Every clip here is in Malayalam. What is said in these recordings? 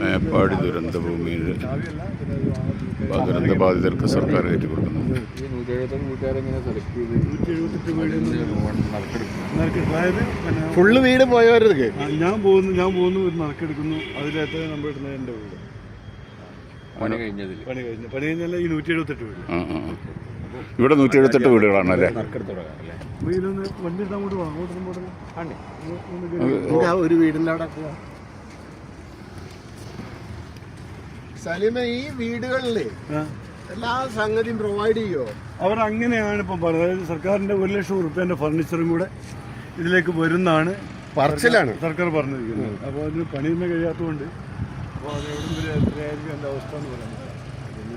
മേപ്പാടി ദുരന്തഭൂമിയിൽ ദുരന്തബാധിതർക്ക് സർക്കാർ ഏറ്റുകൊടുക്കുന്നു. ഫുള്ള് വീട് പോയവർക്ക് ഞാൻ പോകുന്നു ഒരു നറുക്കെടുക്കുന്നു. അതിനകത്ത് നമ്മൾ ഇടുന്നത് എൻ്റെ വീട്. പണി കഴിഞ്ഞാൽ ഈ 178 വീട്. ഇവിടെ 178 വീടുകളാണല്ലേ? വണ്ടി അങ്ങോട്ട് പോകാം. ഒരു വീടിൻ്റെ അവിടെ സലീമ, ഈ വീടുകളില് എല്ലാ സംഗതിയും പ്രൊവൈഡ് ചെയ്യോ? അവരങ്ങനെയാണ് ഇപ്പം പറയുന്നത്. സർക്കാരിൻ്റെ 1 ലക്ഷം റുപ്യേൻ്റെ ഫർണിച്ചറും കൂടെ ഇതിലേക്ക് വരുന്നതാണ് പറച്ചിലാണ് സർക്കാർ പറഞ്ഞിരിക്കുന്നത്. അപ്പോൾ അതിന് പണിയൊന്നും കഴിയാത്തതുകൊണ്ട് അപ്പോൾ അത് എവിടം വരെ എത്രയായിരിക്കും എൻ്റെ അവസ്ഥ എന്ന് പറയുന്നത്.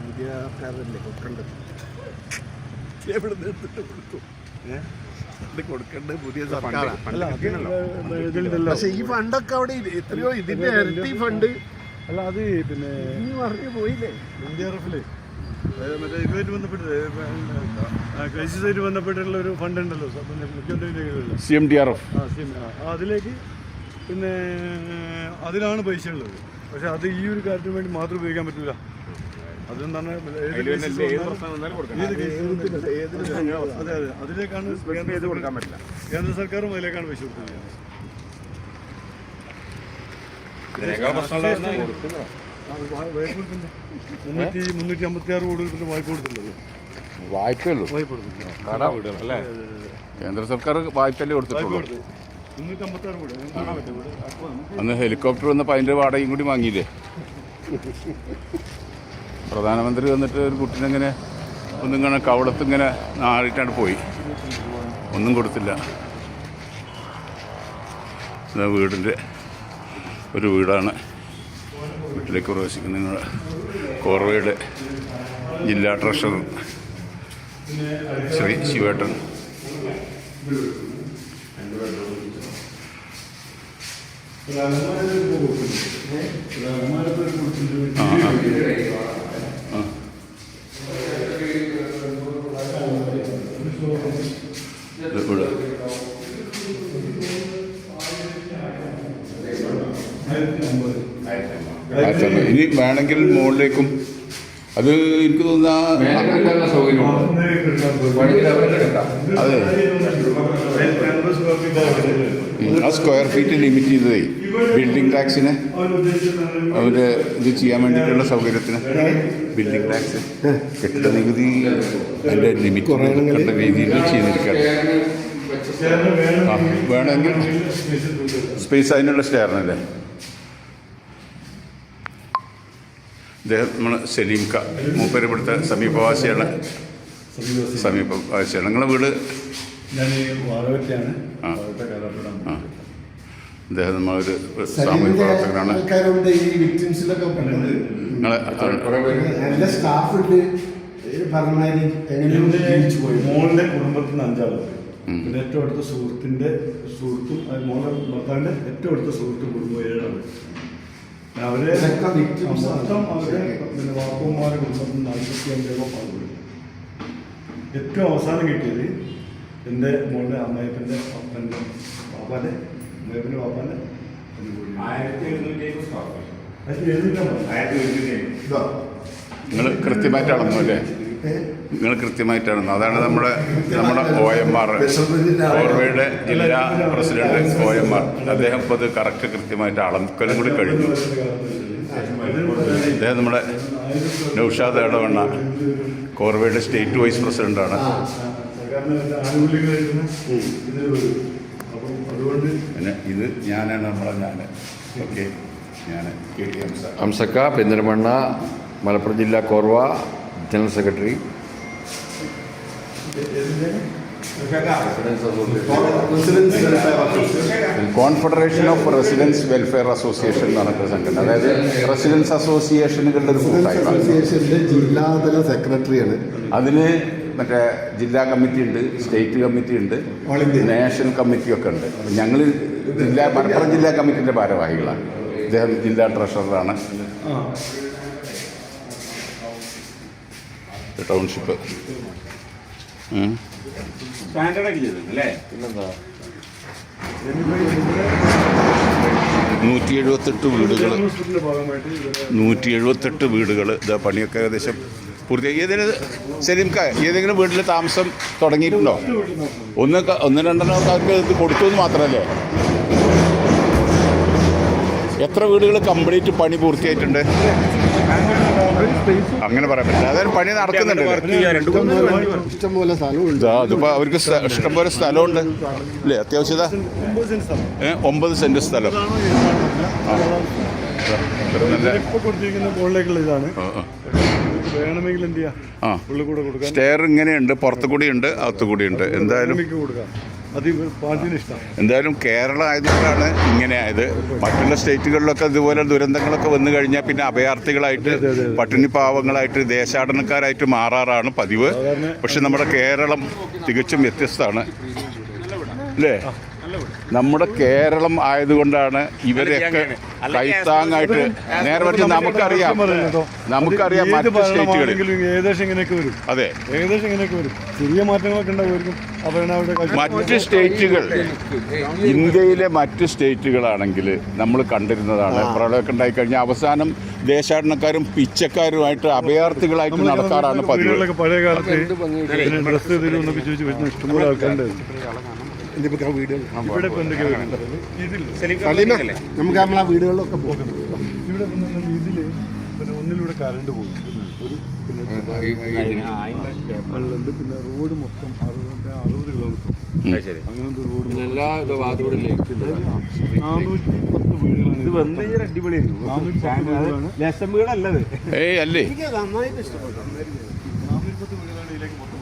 പുതിയ ആൾക്കാരല്ലേ കൊടുക്കേണ്ടത്? എവിടെ നിന്ന് എടുത്തിട്ട് കൊടുക്കും? കൊടുക്കേണ്ടത് പുതിയ സർക്കാരാണ്. പക്ഷെ ഈ ഫണ്ടൊക്കെ അവിടെ എത്രയോ ഇതിന്റെ ഇരട്ടി ഫണ്ട്. അല്ല, അത് പിന്നെ പറഞ്ഞു പോയില്ലേ NDRF-ല് മറ്റേ ഇതുമായിട്ട് ബന്ധപ്പെട്ട് ക്രൈസിസായിട്ട് ബന്ധപ്പെട്ടുള്ള ഒരു ഫണ്ട് ഉണ്ടല്ലോ മുഖ്യമന്ത്രിയുടെ കീഴിലുള്ള CMDRF. അതിലേക്ക് പിന്നെ അതിലാണ് പൈസ ഉള്ളത്. പക്ഷെ അത് ഈ ഒരു കാര്യത്തിന് വേണ്ടി മാത്രം ഉപയോഗിക്കാൻ പറ്റില്ല. അതെന്താണ് അതെ അതിലേക്കാണ് കേന്ദ്ര സർക്കാരും അതിലേക്കാണ് പൈസ കൊടുക്കുന്നത്. 356 കോടി വായ്പ കൊടുത്തിട്ടുള്ളത്. കേന്ദ്ര സർക്കാർ വായ്പല്ലേ കൊടുത്തിട്ടുള്ളൂ. 356 കോടി. അന്ന് ഹെലികോപ്റ്റർ വന്നപ്പോൾ അതിൻ്റെ വാടകയും കൂടി വാങ്ങിയില്ലേ? പ്രധാനമന്ത്രി വന്നിട്ട് ഒരു കുട്ടീനെങ്ങനെ ഒന്നിങ്ങനെ കവളത്തിങ്ങനെ നാറിയിട്ടാണ് പോയി, ഒന്നും കൊടുത്തില്ല. വീടിൻ്റെ ഒരു വീടാണ്. വീട്ടിലേക്ക് പ്രവേശിക്കുന്ന നിങ്ങൾ കോർവയുടെ ജില്ലാ ട്രഷറർ ശ്രീ ശിവേട്ടൻ. ഇനി വേണമെങ്കിൽ മുകളിലേക്കും അത് എനിക്ക് തോന്നുന്ന അതെ ആ സ്ക്വയർ ഫീറ്റ് ലിമിറ്റ് ചെയ്തതേ ബിൽഡിംഗ് ടാക്സിന് അവർ ഇത് ചെയ്യാൻ വേണ്ടിയിട്ടുള്ള സൗകര്യത്തിന്. ബിൽഡിംഗ് ടാക്സ് കെട്ടിട നികുതി അതിൻ്റെ ലിമിറ്റ് കണ്ട രീതിയിൽ ചെയ്തിരിക്കുകയാണ്. വേണമെങ്കിൽ സ്പേസ് അതിനുള്ള സ്റ്റെയറിനല്ലേ. അദ്ദേഹം നമ്മൾ സലീം ക മൂപ്പര് ഇവിടുത്തെ സമീപവാസിയാണ്. നിങ്ങളുടെ വീട്? അദ്ദേഹം നമ്മളൊരു സാമൂഹ്യ പ്രവർത്തകനാണ്. മോളുടെ കുടുംബത്തിൽ നിന്ന് 5 ആളുണ്ട്. പിന്നെ ഏറ്റവും അടുത്ത സുഹൃത്തും മോളുടെ ഭർത്താവിൻ്റെ ഏറ്റവും അടുത്ത സുഹൃത്തും കുടുംബം 7 ആളുണ്ട്. അവരെ മൊത്തം അവരെ പിന്നെ വാപ്പന്മാരുടെ കുടുംബത്തിൽ 45 പാടുപെടും. ഏറ്റവും അവസാനം കിട്ടിയത് എൻ്റെ മോളുടെ അമ്മായിപ്പൻ്റെ അപ്പൻ്റെ പാപ്പാൻ്റെ അമ്മായിപ്പൻ്റെ പാപ്പാൻ്റെ നിങ്ങൾ കൃത്യമായിട്ട് അളന്നു അല്ലേ? നിങ്ങൾ കൃത്യമായിട്ടാണ്. അതാണ് നമ്മുടെ OMR കോർവയുടെ ജില്ലാ പ്രസിഡന്റ് OMR. അദ്ദേഹം ഇപ്പോൾ അത് കറക്റ്റ് കൃത്യമായിട്ട് അളക്കലും കൂടി കഴിഞ്ഞു. അദ്ദേഹം നമ്മുടെ നൗഷാദ് ഇടവണ്ണ കോർവയുടെ സ്റ്റേറ്റ് വൈസ് പ്രസിഡന്റാണ്. പിന്നെ ഇത് ഞാനാണ് ഞാൻ ഓക്കെ ഞാൻ KT ഹംസക്ക പെരിന്തൽമണ്ണ മലപ്പുറം ജില്ലാ കോർവ general secretary. Confederation of residents welfare association എന്ന് പറഞ്ഞിട്ട് സംഘടന. അതായത് റെസിഡൻസ് അസോസിയേഷനുകളുടെ ഒരു കൂട്ടായ്മ. ജില്ലാതല സെക്രട്ടറിയാണ്. അതിന് മറ്റേ ജില്ലാ കമ്മിറ്റി ഉണ്ട്, സ്റ്റേറ്റ് കമ്മിറ്റി ഉണ്ട്, നാഷണൽ കമ്മിറ്റിയൊക്കെ ഉണ്ട്. ഞങ്ങൾ മലപ്പുറം ജില്ലാ കമ്മിറ്റിൻ്റെ ഭാരവാഹികളാണ്. ഇദ്ദേഹം ജില്ലാ ട്രഷററാണ്. ടൗൺഷിപ്പ് സ്റ്റാൻഡേർഡൊക്കെ ചെയ്തില്ലേ? പിന്നെന്താ 178 വീടുകൾ ഹോസ്പിറ്റലിന്റെ ഭാഗമായിട്ട് ഇവരെ 178 വീടുകൾ ഇതാ പണിയൊക്കെ ഏകദേശം പൂർത്തിയാക്കി. ശരിക്കും ഏതെങ്കിലും വീട്ടിൽ താമസം തുടങ്ങിയിട്ടുണ്ടോ? ഒന്ന് രണ്ടെണ്ണം അവർക്ക് ഇത് കൊടുത്തു എന്ന് മാത്രമല്ലേ? എത്ര വീടുകൾ കംപ്ലീറ്റ് പണി പൂർത്തിയായിട്ടുണ്ട്? അങ്ങനെ പറയാൻ പറ്റില്ല. അതായത് പണി നടക്കുന്നുണ്ട്. ഇഷ്ടംപോലെ സ്ഥലമുണ്ട്. അതിപ്പോൾ അവർക്ക് ഇഷ്ടംപോലെ സ്ഥലമുണ്ട് അല്ലേ? അത്യാവശ്യത 9 സെന്റ് സ്ഥലം. ഇപ്പൊ കൊടുത്തിരിക്കുന്ന ബോളിലേക്കുള്ള ഇതാണ്. വേണമെങ്കിൽ എന്ത് ചെയ്യാം, ഉള്ളിൽ കൂടെ കൊടുക്കാം. സ്റ്റെയർ ഇങ്ങനെയുണ്ട്, പുറത്തു കൂടിയുണ്ട്, അകത്തു കൂടിയുണ്ട്. എന്തായാലും കൊടുക്കാം. അത് പാർട്ടിന് ഇഷ്ടം. എന്തായാലും കേരളം ആയതുകൊണ്ടാണ് ഇങ്ങനെ ആയത്. മറ്റുള്ള സ്റ്റേറ്റുകളിലൊക്കെ ഇതുപോലെ ദുരന്തങ്ങളൊക്കെ വന്നു കഴിഞ്ഞാൽ പിന്നെ അഭയാർത്ഥികളായിട്ട് പട്ടിണി പാവങ്ങളായിട്ട് ദേശാടനക്കാരായിട്ട് മാറാറാണ് പതിവ്. പക്ഷെ നമ്മുടെ കേരളം തികച്ചും വ്യത്യസ്തമാണ് അല്ലേ? നമ്മുടെ കേരളം ആയതുകൊണ്ടാണ് ഇവരെയൊക്കെ കൈത്താങ്ങായിട്ട് നേരെ മറിച്ച് നമുക്കറിയാം മറ്റു സ്റ്റേറ്റുകളിൽ ഏകദേശം ഇങ്ങനെയൊക്കെ വരും. അതെ, ഏകദേശം ഇങ്ങനെയൊക്കെ വരും. ചെറിയ മാറ്റങ്ങളൊക്കെ ഉണ്ടാവുമായിരിക്കും. മറ്റ് സ്റ്റേറ്റുകൾ, ഇന്ത്യയിലെ മറ്റ് സ്റ്റേറ്റുകളാണെങ്കിൽ നമ്മൾ കണ്ടിരുന്നതാണ്, പ്രളയമൊക്കെ ഉണ്ടായിക്കഴിഞ്ഞാൽ അവസാനം ദേശാടനക്കാരും പിച്ചക്കാരുമായിട്ട് അഭയാർത്ഥികളായിട്ട് നടത്താറാണ് പതിവ്. പഴയ കാലത്ത് ഡ്രസ് ചെയ്തൊക്കെ ചോദിച്ച് വരുന്ന ഇഷ്ടംപോലെ ആൾക്കാരുണ്ടായിരുന്നു. വീടുകൾ ഇവിടെ ഇപ്പൊ എന്തൊക്കെയാ വരുന്നത്? നമുക്ക് നമ്മളെ വീടുകളിലൊക്കെ പോകും. ഇവിടെ ഇതില് പിന്നെ ഒന്നിലൂടെ കറണ്ട് പോകും. ഒരു പിന്നെ വെള്ളമുണ്ട്. പിന്നെ റോഡ് മൊത്തം 60 കിലോമീറ്റർ അങ്ങനത്തെ റോഡ് 410 വീടുകളാണ്. അടിപൊളിയായിരുന്നു. 410 വീടാണ്. ഏയ് അല്ലേ, എനിക്ക് നന്നായിട്ട് ഇഷ്ടപ്പെട്ടു. 410 വീടുകളാണ് ഇതിലേക്ക് മൊത്തം.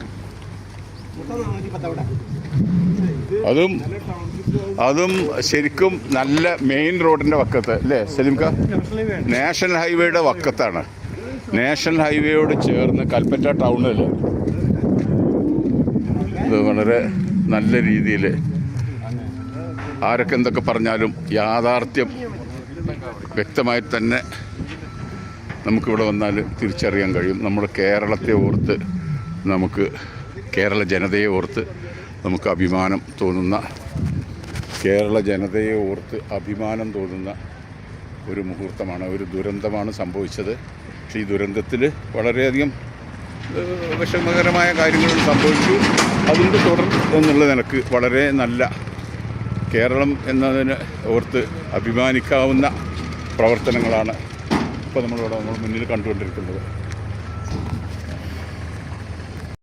അതും ശരിക്കും നല്ല മെയിൻ റോഡിൻ്റെ വക്കത്ത് അല്ലേ സലീംക? നാഷണൽ ഹൈവേയുടെ വക്കത്താണ്. നാഷണൽ ഹൈവേയോട് ചേർന്ന് കൽപ്പറ്റ ടൗണിൽ ഇത് വളരെ നല്ല രീതിയിൽ ആരൊക്കെ എന്തൊക്കെ പറഞ്ഞാലും യാഥാർത്ഥ്യം വ്യക്തമായി തന്നെ നമുക്കിവിടെ വന്നാൽ തിരിച്ചറിയാൻ കഴിയും. നമ്മുടെ കേരളത്തെ ഓർത്ത്, നമുക്ക് കേരള ജനതയെ ഓർത്ത് നമുക്ക് അഭിമാനം തോന്നുന്ന, കേരള ജനതയെ ഓർത്ത് അഭിമാനം തോന്നുന്ന ഒരു മുഹൂർത്തമാണ്, ഒരു ദുരന്തമാണ് സംഭവിച്ചത്. പക്ഷേ ഈ ദുരന്തത്തിൽ വളരെയധികം വിഷമകരമായ കാര്യങ്ങൾ സംഭവിച്ചു. അതിൻ്റെ തുടർ എന്നുള്ള നിലക്ക് വളരെ നല്ല, കേരളം എന്നതിന് ഓർത്ത് അഭിമാനിക്കാവുന്ന പ്രവർത്തനങ്ങളാണ് ഇപ്പോൾ നമ്മൾ മുന്നിൽ കണ്ടുകൊണ്ടിരിക്കുന്നത്.